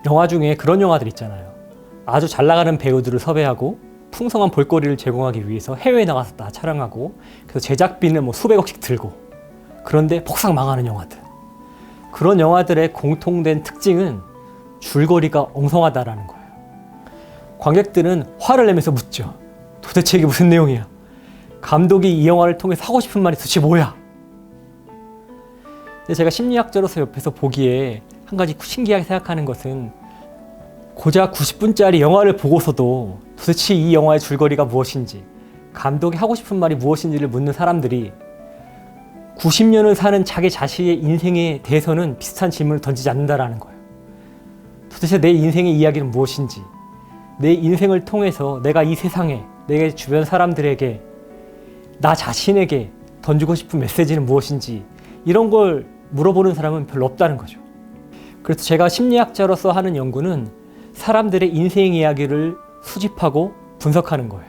영화 중에 그런 영화들 있잖아요. 아주 잘 나가는 배우들을 섭외하고 풍성한 볼거리를 제공하기 위해서 해외에 나가서 다 촬영하고, 그래서 제작비는 뭐 수백억씩 들고, 그런데 폭삭 망하는 영화들. 그런 영화들의 공통된 특징은 줄거리가 엉성하다라는 거예요. 관객들은 화를 내면서 묻죠. 도대체 이게 무슨 내용이야? 감독이 이 영화를 통해서 하고 싶은 말이 도대체 뭐야? 근데 제가 심리학자로서 옆에서 보기에 한 가지 신기하게 생각하는 것은, 고작 90분짜리 영화를 보고서도 도대체 이 영화의 줄거리가 무엇인지, 감독이 하고 싶은 말이 무엇인지를 묻는 사람들이 90년을 사는 자기 자신의 인생에 대해서는 비슷한 질문을 던지지 않는다라는 거예요. 도대체 내 인생의 이야기는 무엇인지, 내 인생을 통해서 내가 이 세상에, 내 주변 사람들에게, 나 자신에게 던지고 싶은 메시지는 무엇인지, 이런 걸 물어보는 사람은 별로 없다는 거죠. 그래서 제가 심리학자로서 하는 연구는 사람들의 인생 이야기를 수집하고 분석하는 거예요.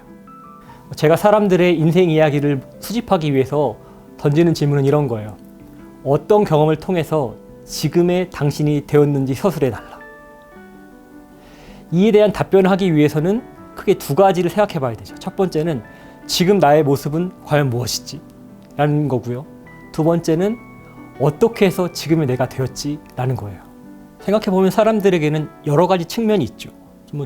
제가 사람들의 인생 이야기를 수집하기 위해서 던지는 질문은 이런 거예요. 어떤 경험을 통해서 지금의 당신이 되었는지 서술해달라. 이에 대한 답변을 하기 위해서는 크게 두 가지를 생각해 봐야 되죠. 첫 번째는 지금 나의 모습은 과연 무엇이지? 라는 거고요. 두 번째는 어떻게 해서 지금의 내가 되었지? 라는 거예요. 생각해 보면 사람들에게는 여러 가지 측면이 있죠.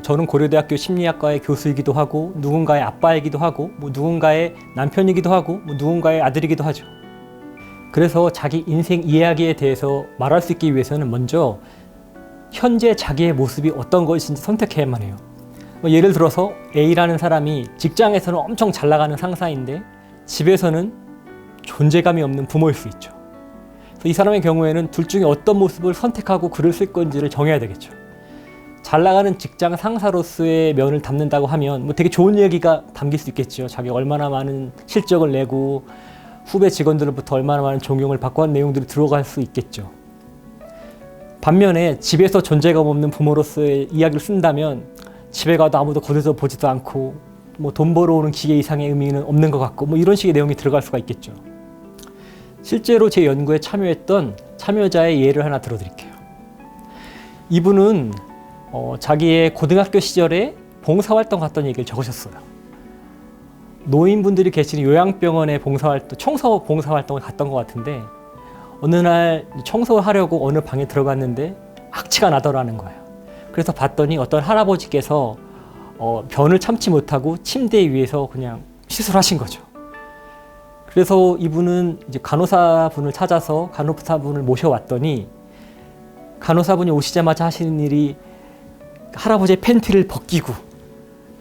저는 고려대학교 심리학과의 교수이기도 하고, 누군가의 아빠이기도 하고, 누군가의 남편이기도 하고, 누군가의 아들이기도 하죠. 그래서 자기 인생 이야기에 대해서 말할 수 있기 위해서는 먼저 현재 자기의 모습이 어떤 것인지 선택해야만 해요. 예를 들어서 A라는 사람이 직장에서는 엄청 잘 나가는 상사인데 집에서는 존재감이 없는 부모일 수 있죠. 그래서 이 사람의 경우에는 둘 중에 어떤 모습을 선택하고 글을 쓸 건지를 정해야 되겠죠. 잘 나가는 직장 상사로서의 면을 담는다고 하면 되게 좋은 얘기가 담길 수 있겠죠. 자기가 얼마나 많은 실적을 내고 후배 직원들로부터 얼마나 많은 존경을 받고 하는 내용들이 들어갈 수 있겠죠. 반면에 집에서 존재감 없는 부모로서의 이야기를 쓴다면 집에 가도 아무도 거들떠 보지도 않고 돈 벌어오는 기계 이상의 의미는 없는 것 같고 이런 식의 내용이 들어갈 수가 있겠죠. 실제로 제 연구에 참여했던 참여자의 예를 하나 들어드릴게요. 이분은 자기의 고등학교 시절에 봉사활동 갔던 얘기를 적으셨어요. 노인분들이 계시는 요양병원에 청소 봉사활동을 갔던 것 같은데 어느 날 청소를 하려고 어느 방에 들어갔는데 악취가 나더라는 거예요. 그래서 봤더니 어떤 할아버지께서 변을 참지 못하고 침대 위에서 그냥 시술하신 거죠. 그래서 이분은 이제 간호사분을 찾아서 간호사분을 모셔왔더니 간호사분이 오시자마자 하시는 일이 할아버지의 팬티를 벗기고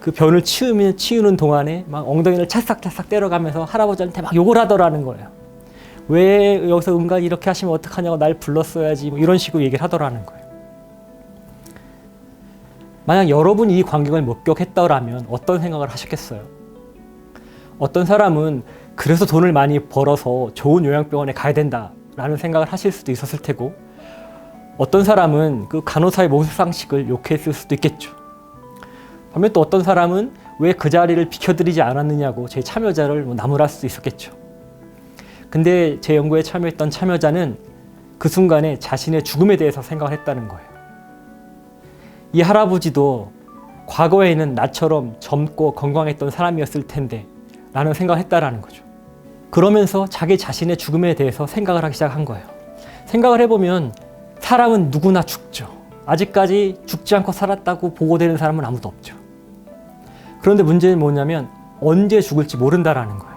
그 변을 치우는 동안에 막 엉덩이를 찰싹찰싹 때려가면서 할아버지한테 막 욕을 하더라는 거예요. 왜 여기서 은간히 이렇게 하시면 어떡하냐고 날 불렀어야지 이런 식으로 얘기를 하더라는 거예요. 만약 여러분이 이 광경을 목격했더라면 어떤 생각을 하셨겠어요? 어떤 사람은 그래서 돈을 많이 벌어서 좋은 요양병원에 가야 된다라는 생각을 하실 수도 있었을 테고, 어떤 사람은 그 간호사의 모습상식을 욕했을 수도 있겠죠. 반면 또 어떤 사람은 왜 그 자리를 비켜드리지 않았느냐고 제 참여자를 나무랄 수도 있었겠죠. 근데 제 연구에 참여했던 참여자는 그 순간에 자신의 죽음에 대해서 생각을 했다는 거예요. 이 할아버지도 과거에는 나처럼 젊고 건강했던 사람이었을 텐데 라는 생각을 했다라는 거죠. 그러면서 자기 자신의 죽음에 대해서 생각을 하기 시작한 거예요. 생각을 해보면 사람은 누구나 죽죠. 아직까지 죽지 않고 살았다고 보고되는 사람은 아무도 없죠. 그런데 문제는 뭐냐면 언제 죽을지 모른다라는 거예요.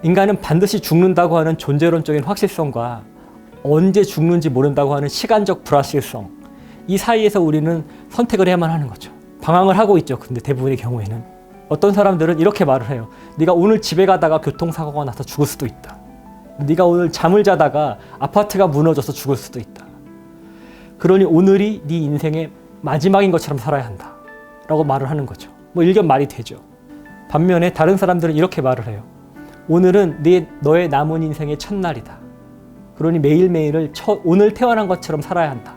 인간은 반드시 죽는다고 하는 존재론적인 확실성과 언제 죽는지 모른다고 하는 시간적 불확실성, 이 사이에서 우리는 선택을 해야만 하는 거죠. 방황을 하고 있죠. 근데 대부분의 경우에는 어떤 사람들은 이렇게 말을 해요. 네가 오늘 집에 가다가 교통사고가 나서 죽을 수도 있다. 네가 오늘 잠을 자다가 아파트가 무너져서 죽을 수도 있다. 그러니 오늘이 네 인생의 마지막인 것처럼 살아야 한다 라고 말을 하는 거죠. 일견 말이 되죠. 반면에 다른 사람들은 이렇게 말을 해요. 오늘은 너의 남은 인생의 첫날이다. 그러니 매일매일을 오늘 태어난 것처럼 살아야 한다.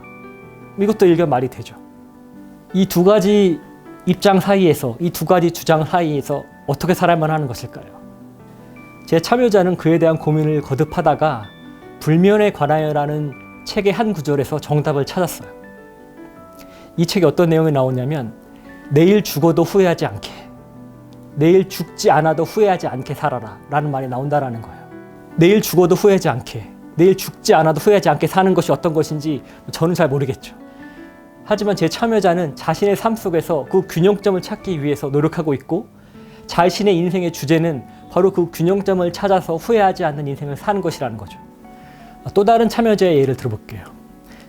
이것도 일견 말이 되죠. 이 두 가지 입장 사이에서, 이 두 가지 주장 사이에서 어떻게 살아야만 하는 것일까요? 제 참여자는 그에 대한 고민을 거듭하다가 불면에 관하여라는 책의 한 구절에서 정답을 찾았어요. 이 책에 어떤 내용이 나오냐면 내일 죽어도 후회하지 않게, 내일 죽지 않아도 후회하지 않게 살아라 라는 말이 나온다라는 거예요. 내일 죽어도 후회하지 않게, 내일 죽지 않아도 후회하지 않게 사는 것이 어떤 것인지 저는 잘 모르겠죠. 하지만 제 참여자는 자신의 삶 속에서 그 균형점을 찾기 위해서 노력하고 있고, 자신의 인생의 주제는 바로 그 균형점을 찾아서 후회하지 않는 인생을 사는 것이라는 거죠. 또 다른 참여자의 예를 들어볼게요.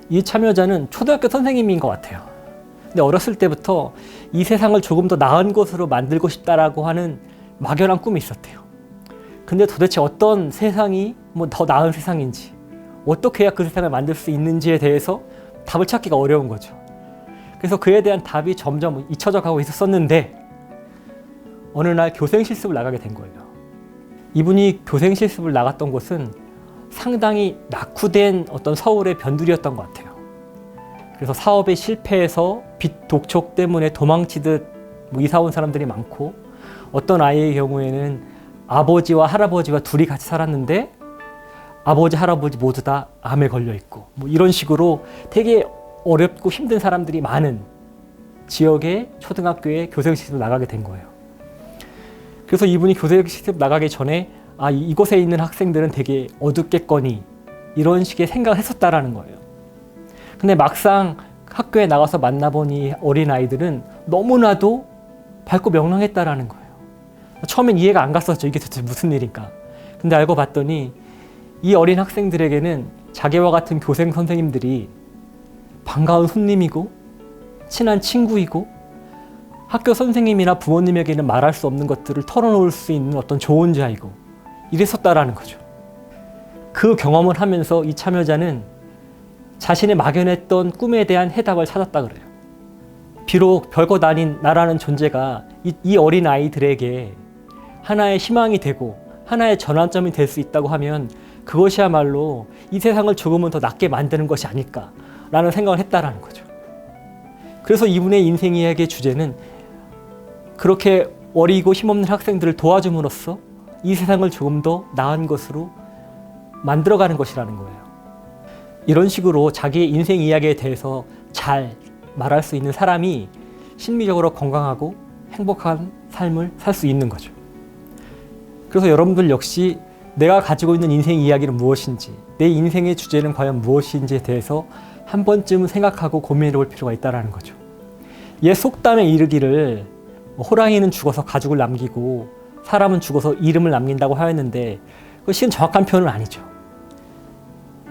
이 참여자는 초등학교 선생님인 것 같아요. 근데 어렸을 때부터 이 세상을 조금 더 나은 곳으로 만들고 싶다라고 하는 막연한 꿈이 있었대요. 근데 도대체 어떤 세상이 더 나은 세상인지, 어떻게 해야 그 세상을 만들 수 있는지에 대해서 답을 찾기가 어려운 거죠. 그래서 그에 대한 답이 점점 잊혀져 가고 있었는데 어느 날 교생 실습을 나가게 된 거예요. 이분이 교생 실습을 나갔던 곳은 상당히 낙후된 어떤 서울의 변두리였던 것 같아요. 그래서 사업에 실패해서 빚 독촉 때문에 도망치듯 이사 온 사람들이 많고, 어떤 아이의 경우에는 아버지와 할아버지와 둘이 같이 살았는데 아버지, 할아버지 모두 다 암에 걸려 있고, 이런 식으로 되게 어렵고 힘든 사람들이 많은 지역의 초등학교에 교생실습을 나가게 된 거예요. 그래서 이분이 교생실습 나가기 전에 이곳에 있는 학생들은 되게 어둡겠거니 이런 식의 생각을 했었다라는 거예요. 근데 막상 학교에 나가서 만나보니 어린아이들은 너무나도 밝고 명랑했다라는 거예요. 처음엔 이해가 안 갔었죠. 이게 도대체 무슨 일인가. 근데 알고 봤더니 이 어린 학생들에게는 자기와 같은 교생 선생님들이 반가운 손님이고 친한 친구이고, 학교 선생님이나 부모님에게는 말할 수 없는 것들을 털어놓을 수 있는 어떤 좋은 자이고, 이랬었다라는 거죠. 그 경험을 하면서 이 참여자는 자신의 막연했던 꿈에 대한 해답을 찾았다 그래요. 비록 별것 아닌 나라는 존재가 이 어린 아이들에게 하나의 희망이 되고 하나의 전환점이 될 수 있다고 하면 그것이야말로 이 세상을 조금은 더 낫게 만드는 것이 아닐까라는 생각을 했다라는 거죠. 그래서 이분의 인생 이야기의 주제는 그렇게 어리고 힘없는 학생들을 도와줌으로써 이 세상을 조금 더 나은 것으로 만들어가는 것이라는 거예요. 이런 식으로 자기의 인생 이야기에 대해서 잘 말할 수 있는 사람이 심리적으로 건강하고 행복한 삶을 살 수 있는 거죠. 그래서 여러분들 역시 내가 가지고 있는 인생 이야기는 무엇인지, 내 인생의 주제는 과연 무엇인지에 대해서 한 번쯤은 생각하고 고민해 볼 필요가 있다는 거죠. 옛 속담에 이르기를 호랑이는 죽어서 가죽을 남기고 사람은 죽어서 이름을 남긴다고 하였는데, 그것은 정확한 표현은 아니죠.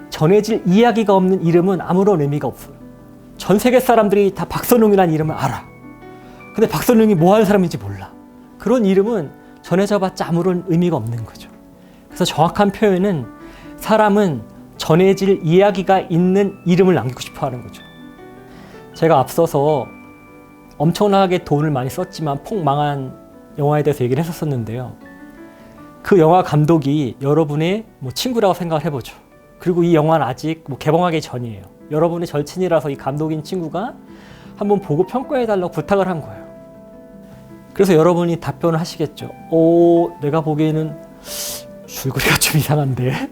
전해질 이야기가 없는 이름은 아무런 의미가 없어요. 전 세계 사람들이 다 박선웅이라는 이름을 알아. 근데 박선웅이 뭐 하는 사람인지 몰라. 그런 이름은 전해져봤자 아무런 의미가 없는 거죠. 그래서 정확한 표현은 사람은 전해질 이야기가 있는 이름을 남기고 싶어 하는 거죠. 제가 앞서서 엄청나게 돈을 많이 썼지만 폭 망한 영화에 대해서 얘기를 했었는데요. 그 영화 감독이 여러분의 친구라고 생각을 해보죠. 그리고 이 영화는 아직 개봉하기 전이에요. 여러분의 절친이라서 이 감독인 친구가 한번 보고 평가해달라고 부탁을 한 거예요. 그래서 여러분이 답변을 하시겠죠. 내가 보기에는 줄거리가 좀 이상한데?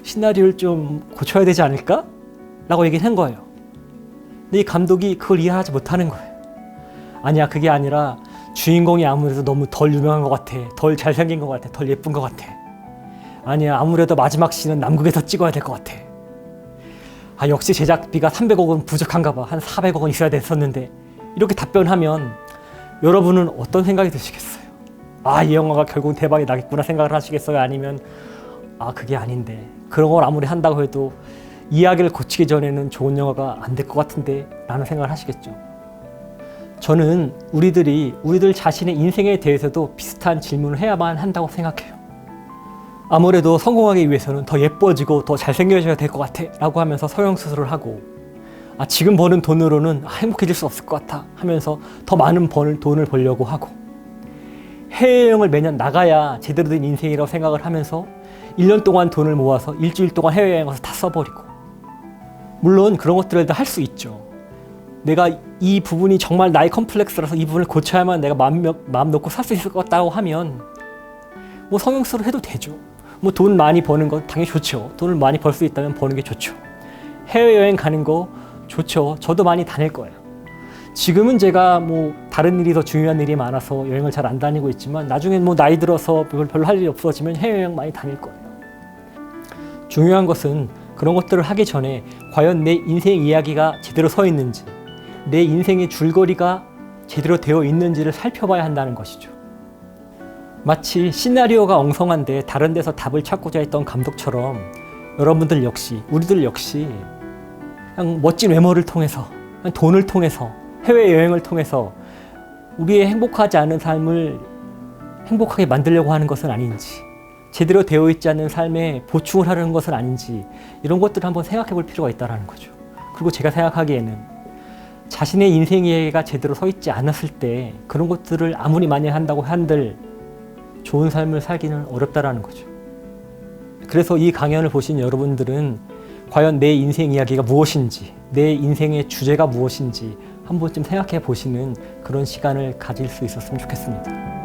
시나리오를 좀 고쳐야 되지 않을까? 라고 얘기를 한 거예요. 근데 이 감독이 그걸 이해하지 못하는 거예요. 아니야, 그게 아니라 주인공이 아무래도 너무 덜 유명한 것 같아. 덜 잘생긴 것 같아. 덜 예쁜 것 같아. 아니야, 아무래도 마지막 씬은 남극에서 찍어야 될 것 같아. 역시 제작비가 300억은 부족한가 봐. 한 400억은 있어야 됐었는데. 이렇게 답변하면 여러분은 어떤 생각이 드시겠어요? 이 영화가 결국 대박이 나겠구나 생각을 하시겠어요? 아니면 그게 아닌데, 그런 걸 아무리 한다고 해도 이야기를 고치기 전에는 좋은 영화가 안 될 것 같은데 라는 생각을 하시겠죠. 저는 우리들 자신의 인생에 대해서도 비슷한 질문을 해야만 한다고 생각해요. 아무래도 성공하기 위해서는 더 예뻐지고 더 잘생겨져야 될 것 같아 라고 하면서 성형수술을 하고, 지금 버는 돈으로는 행복해질 수 없을 것 같아 하면서 더 많은 돈을 벌려고 하고, 해외여행을 매년 나가야 제대로 된 인생이라고 생각을 하면서 1년 동안 돈을 모아서 일주일 동안 해외여행 가서 다 써버리고, 물론 그런 것들을 다 할 수 있죠. 내가 이 부분이 정말 나의 컴플렉스라서 이 부분을 고쳐야만 내가 마음 놓고 살 수 있을 것 같다고 하면 성형수술을 해도 되죠. 돈 많이 버는 건 당연히 좋죠. 돈을 많이 벌 수 있다면 버는 게 좋죠. 해외여행 가는 거 좋죠. 저도 많이 다닐 거예요. 지금은 제가 뭐 다른 일이 더 중요한 일이 많아서 여행을 잘 안 다니고 있지만 나중엔 뭐 나이 들어서 별로 할 일이 없어지면 해외여행 많이 다닐 거예요. 중요한 것은 그런 것들을 하기 전에 과연 내 인생 이야기가 제대로 서 있는지, 내 인생의 줄거리가 제대로 되어 있는지를 살펴봐야 한다는 것이죠. 마치 시나리오가 엉성한데 다른 데서 답을 찾고자 했던 감독처럼 여러분들 역시, 우리들 역시 그냥 멋진 외모를 통해서, 그냥 돈을 통해서, 해외여행을 통해서 우리의 행복하지 않은 삶을 행복하게 만들려고 하는 것은 아닌지, 제대로 되어 있지 않은 삶에 보충을 하려는 것은 아닌지, 이런 것들을 한번 생각해 볼 필요가 있다는 거죠. 그리고 제가 생각하기에는 자신의 인생 이야기가 제대로 서 있지 않았을 때 그런 것들을 아무리 많이 한다고 한들 좋은 삶을 살기는 어렵다는 거죠. 그래서 이 강연을 보신 여러분들은 과연 내 인생 이야기가 무엇인지, 내 인생의 주제가 무엇인지 한 번쯤 생각해 보시는 그런 시간을 가질 수 있었으면 좋겠습니다.